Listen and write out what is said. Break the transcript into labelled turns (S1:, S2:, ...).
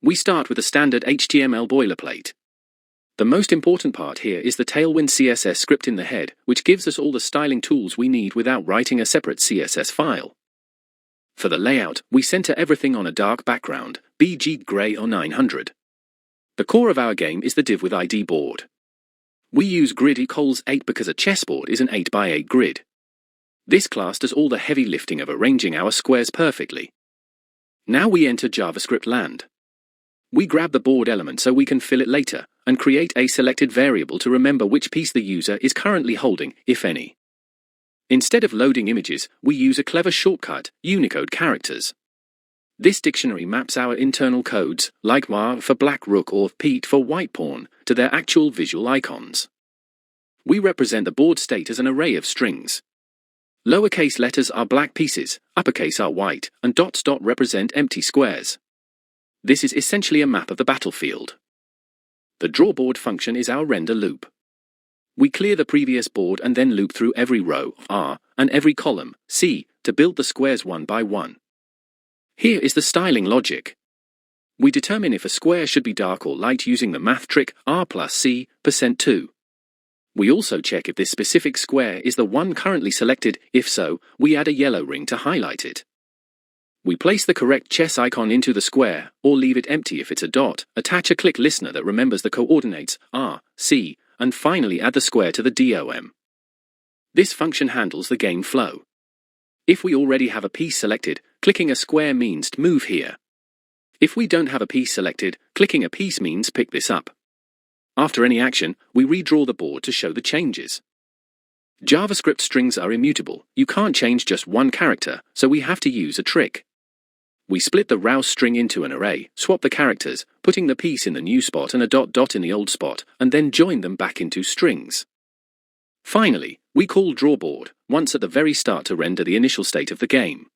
S1: We start with a standard HTML boilerplate. The most important part here is the Tailwind CSS script in the head, which gives us all the styling tools we need without writing a separate CSS file. For the layout, we center everything on a dark background, BG Gray or 900. The core of our game is the div with ID board. We use grid equals 8 because a chessboard is an 8x8 grid. This class does all the heavy lifting of arranging our squares perfectly. Now we enter JavaScript land. We grab the board element so we can fill it later, and create a selected variable to remember which piece the user is currently holding, if any. Instead of loading images, we use a clever shortcut, Unicode characters. This dictionary maps our internal codes, like WA for black rook or PEAT for white pawn, to their actual visual icons. We represent the board state as an array of strings. Lowercase letters are black pieces, uppercase are white, and dots represent empty squares. This is essentially a map of the battlefield. The drawBoard function is our render loop. We clear the previous board and then loop through every row, R, and every column, C, to build the squares one by one. Here is the styling logic. We determine if a square should be dark or light using the math trick R plus C %2. We also check if this specific square is the one currently selected. If so, we add a yellow ring to highlight it. We place the correct chess icon into the square, or leave it empty if it's a dot, attach a click listener that remembers the coordinates R, C, and finally add the square to the DOM. This function handles the game flow. If we already have a piece selected, clicking a square means to move here. If we don't have a piece selected, clicking a piece means pick this up. After any action, we redraw the board to show the changes. JavaScript strings are immutable. You can't change just one character, so we have to use a trick. We split the row string into an array, swap the characters, putting the piece in the new spot and a dot in the old spot, and then join them back into strings. Finally, we call drawBoard once at the very start to render the initial state of the game.